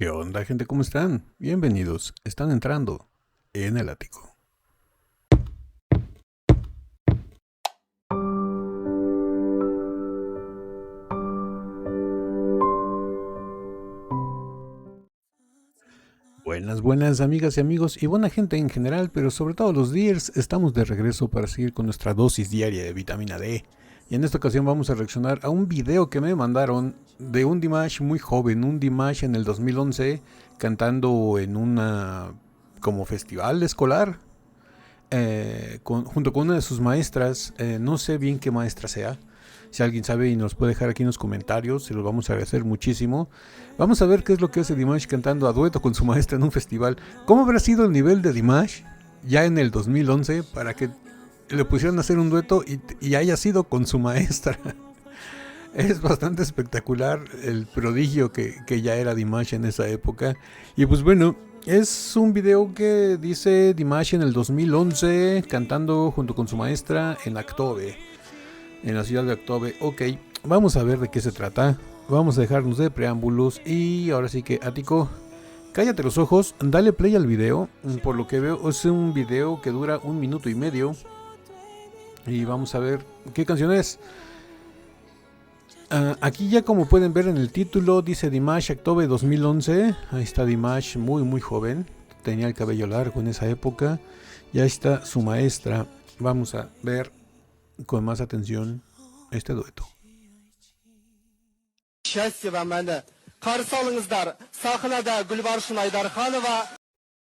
¿Qué onda, gente? ¿Cómo están? Bienvenidos. Están entrando en el ático. Buenas amigas y amigos y buena gente en general, pero sobre todo los Deers, estamos de regreso para seguir con nuestra dosis diaria de vitamina D. Y en esta ocasión vamos a reaccionar a un video que me mandaron de un Dimash muy joven, un Dimash en el 2011, cantando en una como festival escolar, junto con una de sus maestras, no sé bien qué maestra sea. Si alguien sabe y nos puede dejar aquí en los comentarios, se los vamos a agradecer muchísimo. Vamos a ver qué es lo que hace Dimash cantando a dueto con su maestra en un festival. ¿Cómo habrá sido el nivel de Dimash ya en el 2011 para que le pusieran a hacer un dueto y haya sido con su maestra? Es bastante espectacular el prodigio que ya era Dimash en esa época. Y pues bueno, es un video que dice Dimash en el 2011 cantando junto con su maestra en Aktobe, en la ciudad de Aktobe. Ok, vamos a ver de qué se trata. Vamos a dejarnos de preámbulos y ahora sí que, Ático, cállate los ojos, dale play al video. Por lo que veo es un video que dura 1 minuto y medio. Y vamos a ver qué canción es. Aquí ya como pueden ver en el título dice Dimash Aktobe 2011. Ahí está Dimash muy joven. Tenía el cabello largo en esa época. Y ahí está su maestra. Vamos a ver con más atención este dueto.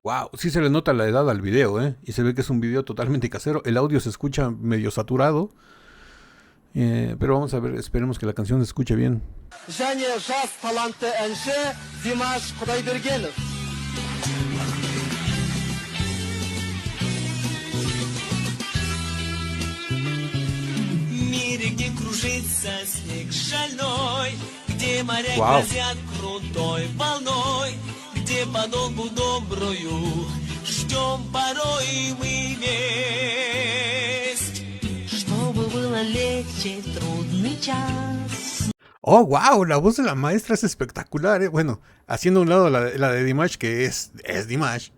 Wow, sí se le nota la edad al video, y se ve que es un video totalmente casero. El audio se escucha medio saturado, pero vamos a ver, esperemos que la canción se escuche bien. Wow. Oh, wow, la voz de la maestra es espectacular, Bueno, haciendo a un lado la de Dimash, que es Dimash.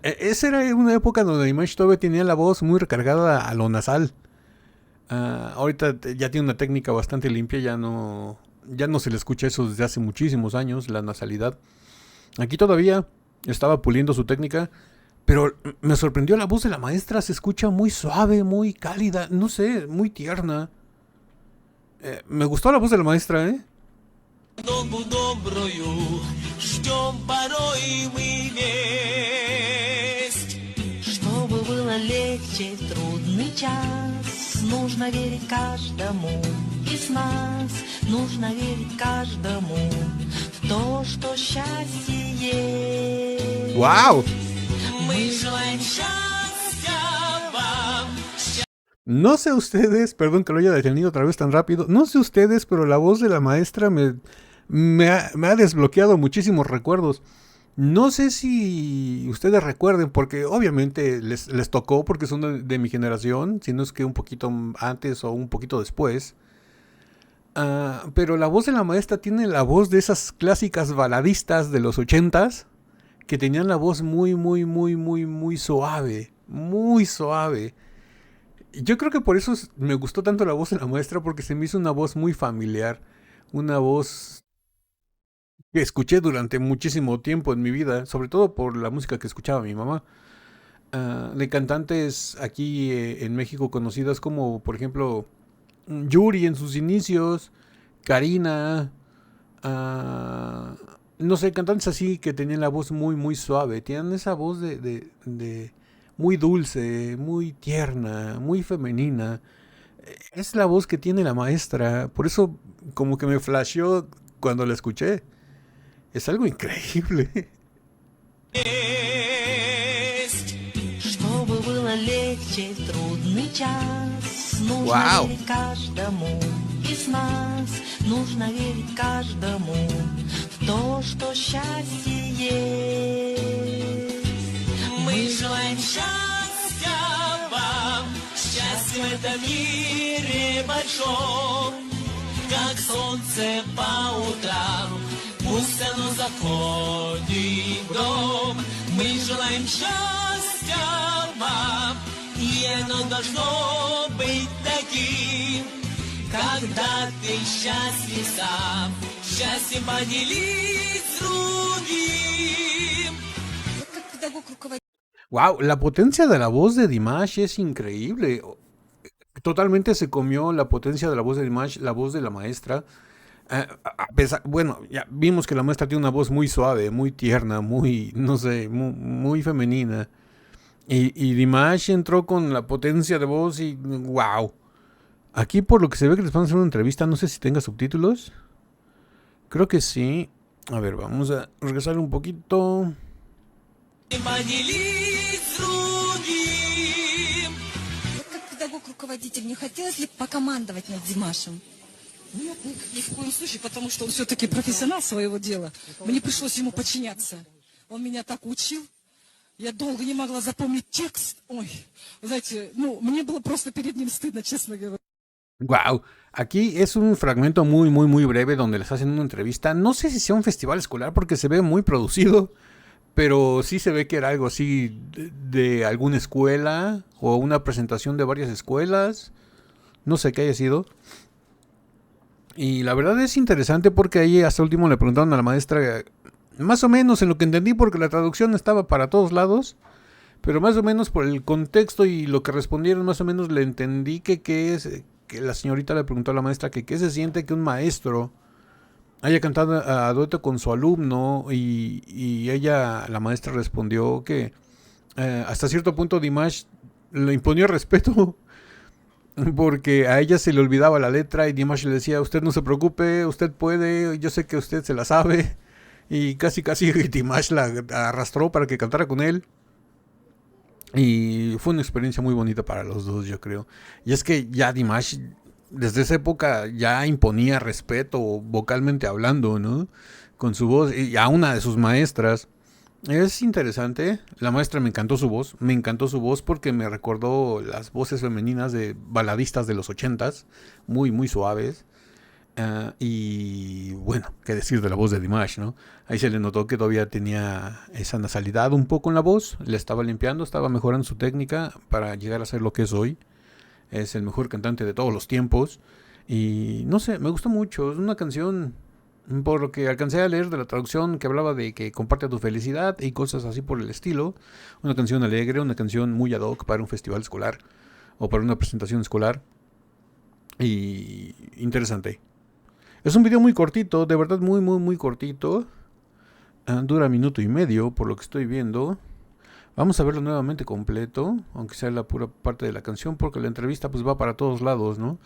Esa era una época donde Dimash todavía tenía la voz muy recargada a lo nasal. Ahorita ya tiene una técnica bastante limpia, ya no se le escucha eso desde hace muchísimos años, la nasalidad. Aquí todavía estaba puliendo su técnica, pero me sorprendió la voz de la maestra, se escucha muy suave, muy cálida, no sé, muy tierna. Me gustó la voz de la maestra, Нужно верить каждому из нас, нужно верить каждому в то, что счастье есть. ¡Wow! Мы желаем счастья вам. No sé ustedes, perdón que lo haya detenido otra vez tan rápido, no sé ustedes, pero la voz de la maestra me ha desbloqueado muchísimos recuerdos. No sé si ustedes recuerden, porque obviamente les tocó, porque son de mi generación, si no es que un poquito antes o un poquito después. Pero la voz de la maestra tiene la voz de esas clásicas baladistas de los 80s, que tenían la voz muy suave, muy suave. Yo creo que por eso me gustó tanto la voz de la maestra, porque se me hizo una voz muy familiar, una voz que escuché durante muchísimo tiempo en mi vida, sobre todo por la música que escuchaba mi mamá. De cantantes aquí en México conocidas como, por ejemplo, Yuri en sus inicios, Karina, no sé, cantantes así que tenían la voz muy suave, tienen esa voz de muy dulce, muy tierna, muy femenina. Es la voz que tiene la maestra, por eso como que me flasheó cuando la escuché. Es algo increíble. Wow. Мы желаем счастья вам, счастья в этом мире большом, как солнце по утрам. Пусть Пусть оно заходит в дом. Мы желаем счастья вам, и оно должно быть таким. Когда ты счастлив сам, счастьем поделись с другим. Как педагог руководитель. Wow, la potencia de la voz de Dimash es increíble. Totalmente se comió la potencia de la voz de Dimash, la voz de la maestra. Bueno, ya vimos que la maestra tiene una voz muy suave, muy tierna, muy, no sé, muy femenina. Y Dimash entró con la potencia de voz y wow. Aquí por lo que se ve que les van a hacer una entrevista, no sé si tenga subtítulos. Creo que sí. A ver, vamos a regresar un poquito. Поделись с другим. Вот как педагог-руководитель, не хотелось ли покомандовать над Димашем? Нет, ни в коем случае, потому что он все-таки профессионал своего дела. Мне пришлось ему подчиняться. Он меня так учил. Я долго не могла запомнить текст. Ой, вы знаете, мне было просто перед ним стыдно, честно говоря. Wow, aquí es un fragmento muy breve donde les hacen una entrevista. No sé si sea un festival escolar porque se ve muy producido, pero sí se ve que era algo así de alguna escuela o una presentación de varias escuelas. No sé qué haya sido. Y la verdad es interesante porque ahí hasta último le preguntaron a la maestra, más o menos en lo que entendí porque la traducción estaba para todos lados, pero más o menos por el contexto y lo que respondieron más o menos le entendí que la señorita le preguntó a la maestra que qué se siente que un maestro haya cantado a dueto con su alumno y ella, la maestra respondió que hasta cierto punto Dimash le imponía respeto. Porque a ella se le olvidaba la letra y Dimash le decía, usted no se preocupe, usted puede, yo sé que usted se la sabe. Y casi Dimash la arrastró para que cantara con él. Y fue una experiencia muy bonita para los dos, yo creo. Y es que ya Dimash, desde esa época, ya imponía respeto vocalmente hablando, ¿no? Con su voz, y a una de sus maestras. Es interesante, la maestra me encantó su voz porque me recordó las voces femeninas de baladistas de los 80s, muy suaves, y bueno, qué decir de la voz de Dimash, ¿no? Ahí se le notó que todavía tenía esa nasalidad un poco en la voz, le estaba limpiando, estaba mejorando su técnica para llegar a ser lo que es hoy, es el mejor cantante de todos los tiempos, y no sé, me gustó mucho, es una canción... Por lo que alcancé a leer de la traducción que hablaba de que comparte tu felicidad y cosas así por el estilo. Una canción alegre, una canción muy ad hoc para un festival escolar o para una presentación escolar. Y interesante. Es un video muy cortito, de verdad muy cortito. Dura 1.5 minutos por lo que estoy viendo. Vamos a verlo nuevamente completo, aunque sea la pura parte de la canción, porque la entrevista pues va para todos lados, ¿no?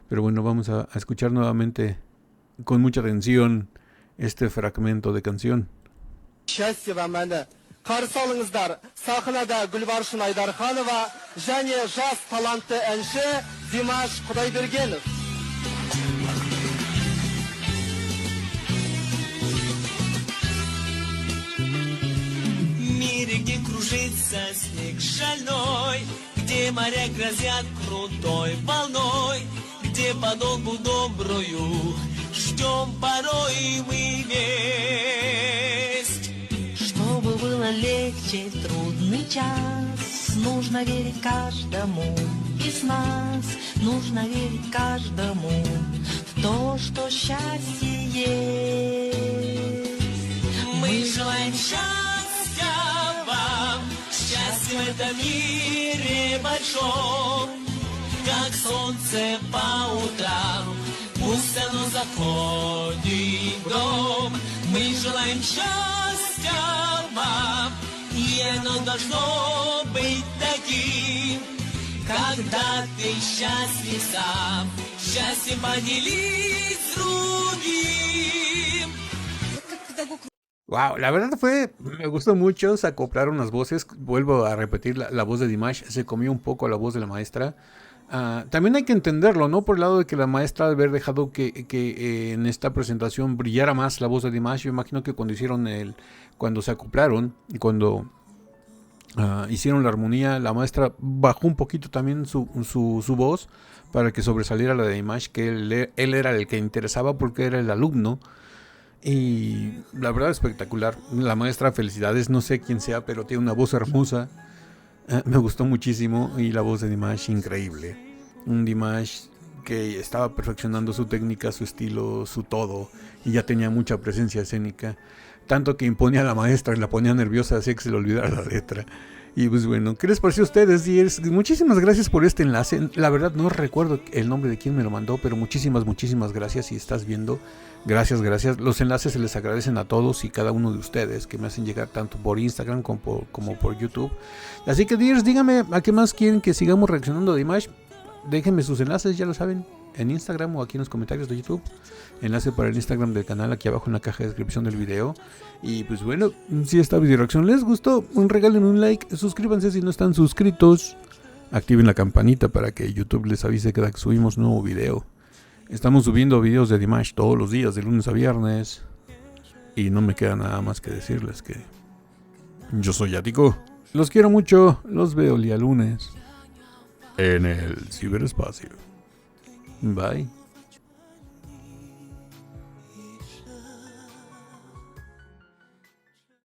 Pero bueno, vamos a escuchar nuevamente con mucha atención este fragmento de canción. Счастье вам мәні. Қарсы алыңыздар, сахнада Гүлбаршын Айдарханова және жас талантты әнші Димаш Құдайбергенов. В мире, где кружится снег шальной, где моря грозят крутой волной, где подолгу добрую ждем порой мы весть. Чтобы было легче в трудный час, нужно верить каждому из нас, нужно верить каждому в то, что счастье есть. Мы желаем счастья вам, счастья в этом мире большом, как солнце по утрам. Пусть оно заходит в дом. Мы желаем счастья вам, и оно должно быть таким. Когда ты счастлив сам, счастьем поделись с другим. Вот как педагог. Wow, la verdad me gustó mucho, se acoplaron las voces, vuelvo a repetir, la voz de Dimash se comió un poco a la voz de la maestra. También hay que entenderlo, ¿no? Por el lado de que la maestra haber dejado que en esta presentación brillara más la voz de Dimash. Yo imagino que cuando se acoplaron y cuando hicieron la armonía, la maestra bajó un poquito también su voz para que sobresaliera la de Dimash, que él era el que interesaba porque era el alumno. Y la verdad espectacular. La maestra, felicidades, no sé quién sea, pero tiene una voz hermosa. Me gustó muchísimo y la voz de Dimash increíble. Un Dimash que estaba perfeccionando su técnica, su estilo, su todo, y ya tenía mucha presencia escénica, tanto que imponía a la maestra y la ponía nerviosa, hacía que se le olvidara la letra. Y pues bueno, ¿qué les pareció a ustedes, Dears? Muchísimas gracias por este enlace. La verdad no recuerdo el nombre de quién me lo mandó, pero muchísimas gracias. Si estás viendo, gracias. Los enlaces se les agradecen a todos y cada uno de ustedes que me hacen llegar tanto por Instagram como por YouTube. Así que, Dears, díganme a qué más quieren que sigamos reaccionando a Dimash. Déjenme sus enlaces, ya lo saben, en Instagram o aquí en los comentarios de YouTube. Enlace para el Instagram del canal aquí abajo en la caja de descripción del video. Y pues bueno, si esta video reacción les gustó, regalen un like, suscríbanse si no están suscritos, activen la campanita para que YouTube les avise cada que subimos nuevo video. Estamos subiendo videos de Dimash todos los días, de lunes a viernes. Y no me queda nada más que decirles que yo soy Ático. Los quiero mucho, los veo el día lunes en el ciberespacio. Bye.